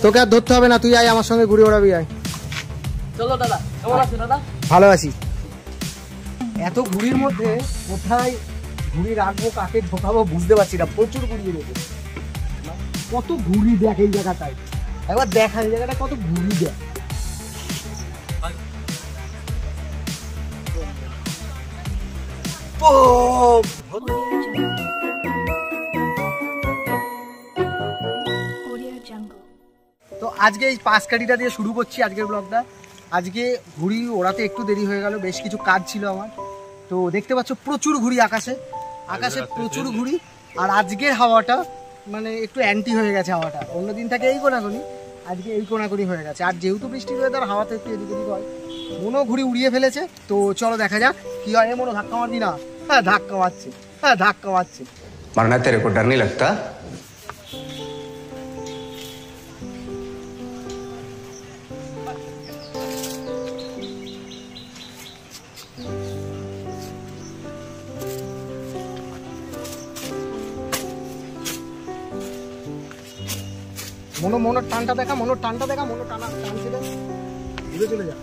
তোকে আর ধরতে হবে না, তুই আয় আমার সঙ্গে ঘুরে ওড়াবি। আয় চলো দাদা। কেমন আছো দাদা? ভালো আছি। এত ঘুড়ির মধ্যে কোথায় ঘুড়ি রাখবো, কাকে ঢোকাবো বুঝতে পারছি না। প্রচুর ঘুড়ি রয়েছে, কত ঘুড়ি দেখ এই জায়গাটায়। একবার দেখা এই জায়গাটা কত ঘুড়ি দেখ। তো আজকে এই পাঁচ কাঠিটা দিয়ে শুরু করছি আজকের ব্লগটা। আজকে ঘুড়ি ওড়াতে একটু দেরি হয়ে গেল, বেশ কিছু কাজ ছিল আমার। তো দেখতে পাচ্ছ প্রচুর ঘুড়ি আকাশে, আকাশে প্রচুর ঘুড়ি। আর আজকের হাওয়াটা মানে একটু অ্যান্টি হয়ে গেছে হাওয়াটা। অন্যদিন থাকে এই কোনাকুনি, আজকে এই কোনাকুনি হয়ে গেছে। আর যেহেতু বৃষ্টির ওয়েদার, হাওয়াতে একটু এদিক ওদিক হয়। মনো ঘুড়ি উড়িয়ে ফেলেছে। তো চলো দেখা যাক কি হয়। মনো ধাক্কা মারবি না? হ্যাঁ ধাক্কা মারছে, হ্যাঁ ধাক্কা মারছে। মারনা তেরে কো ডর नहीं लगता? মনোর টানটা দেখা, মনোর টানটা দেখা, মনোর টানা টানছে, ঘুরে চলে যা।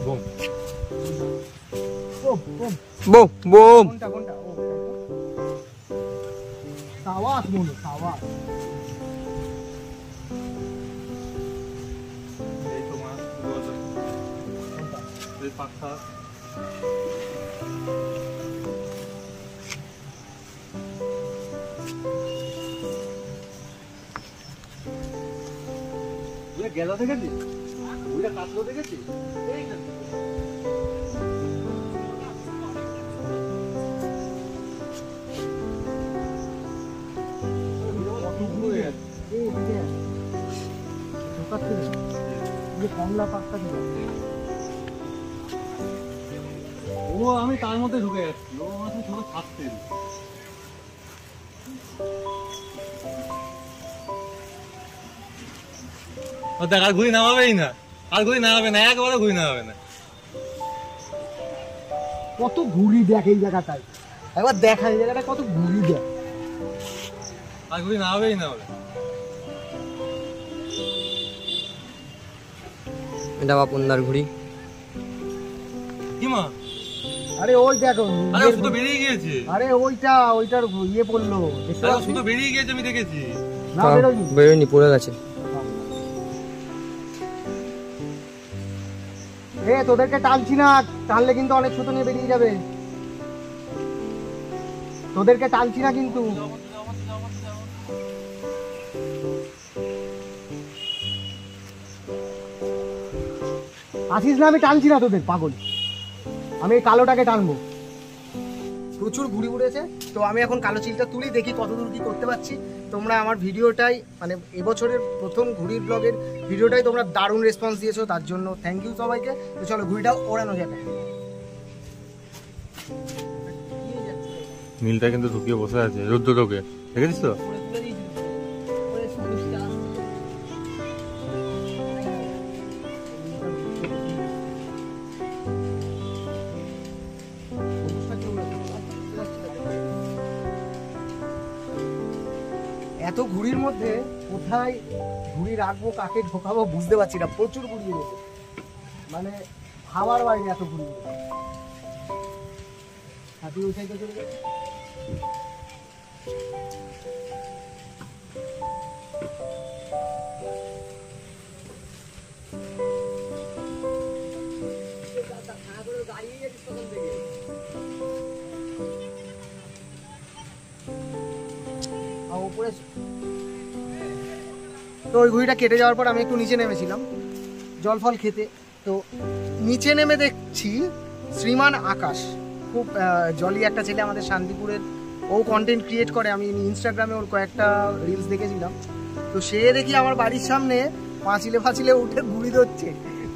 Boom boom boom boom. কোনটা কোনটা? ও সাওয়াস মনো, সাওয়াস। এই তোমার কোনটা? এই পাখা। গেলা দেখেছিস? ওইটা কাটলো দেখেছিস? কমলা পাকটা দিল। ও আমি তার মধ্যে ঢুকে যাচ্ছি, ও আমাকে ছোট থাকতে। দেখ আর ঘুরি নামাবেই না, আর ঘুরি নামাবে না, একবারও ঘুরি নামাবে না। কত ঘুড়ি দেখ এই জায়গাটায়। একবার দেখা এই জায়গাটা কত ঘুড়ি দেখ। আর ঘুরি নামাবেই না। এটা বাপুন্দার ঘুড়ি। কি মা? আরে ওই দেখো, আরে শুধু বেরিয়ে গিয়েছে। আরে ওইটার ইয়ে পড়লো, শুধু বেরিয়ে গিয়েছে, আমি দেখেছি। না বেরোয়নি, বেরোয়নি, পড়ে গেছে। তোদেরকে টানছি না, টানলে কিন্তু অনেক সুতো নিয়ে বেরিয়ে যাবে। তোদেরকে টানছি না কিন্তু। আসিস না, আমি টানছি না তোদের, পাগল। আমি এই কালোটাকে টানবো। প্রচুর ঘুড়ি উড়েছে। তো আমি এখন কালো চিলটা তুলি, দেখি কতদূর কি করতে পারছি। তোমরা আমার ভিডিওটাই মানে এবছরের প্রথম ঘুড়ির ব্লগের ভিডিওটাই তোমরা দারুণ রেসপন্স দিয়েছো, তার জন্য থ্যাংক ইউ সবাইকে। তো চলো ঘুড়িটা ওড়ানো যাবে। নীলটা কিন্তু ঢুকিয়ে বসে আছে রুদ্র ঢোকে, দেখেছিস তো? এত ঘুড়ির মধ্যে কোথায় ঘুড়ি রাখবো, কাকে ঢোকাবো বুঝতে পারছি না। প্রচুর ঘুড়ি রয়েছে, মানে খাওয়ার বাইরে এত ঘুড়ি। তুই ওই সাইডে চলে যাবি। তো ওই ঘুড়িটা কেটে যাওয়ার পর আমি একটু নিচে নেমেছিলাম জল ফল খেতে। তো নিচে নেমে দেখছি শ্রীমান আকাশ, খুব জলি একটা ছেলে আমাদের শান্তিপুরের। ও কন্টেন্ট ক্রিয়েট করে, আমি ইনস্টাগ্রামে ওর কয়েকটা রিলস দেখেছিলাম। তো সে দেখি আমার বাড়ির সামনে পাঁচিলে ফাঁচিলে উঠে ঘুড়ি ধরছে।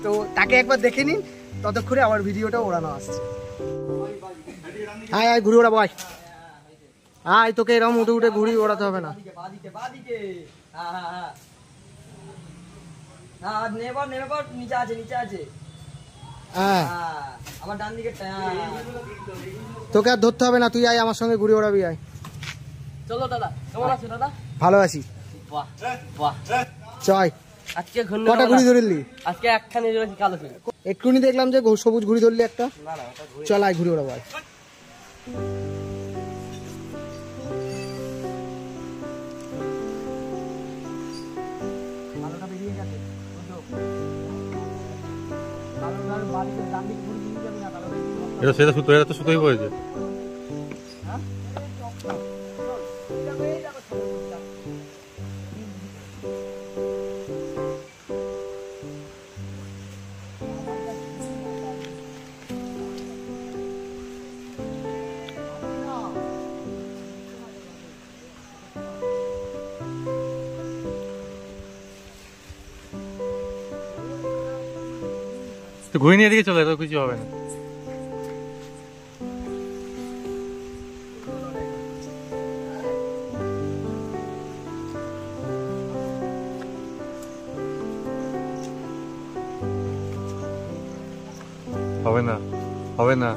তো তাকে একবার দেখে নিন, ততক্ষণে আমার ভিডিওটা ওড়ানো আসছে। হ্যাঁ ঘুড়ি ওড়াবো, আয় তোকে এরকম উঠে উঠে ঘুড়ি ওড়াতে হবে না। নেবার নিচে আছে, নিচে আছে। হ্যাঁ আমার ডান দিকে তোকে আর ধরতে হবে না, তুই আয় আমার সঙ্গে ঘুরে ওড়াবি, আয়। চলো দাদা, কেমন আছো দাদা? ভালো আছি, বাহ বাহ। চয়। আজকে ঘূর্ণি কটা ঘুড়ি ধরলি? আজকে একখানে রয়েছে কালো ফিল। একটুনি দেখলাম যে সবুজ ঘুড়ি ধরলি একটা। না না, ওটা ঘুড়ি। চল আয় ঘুরে ওড়াবো, আয়। এটা সেটা সুতো, এটা তো সুতোই পড়েছে। তো ঘুরে নিয়ে এদিকে চলে, তো কিছু হবে না। হবে না, হবে না।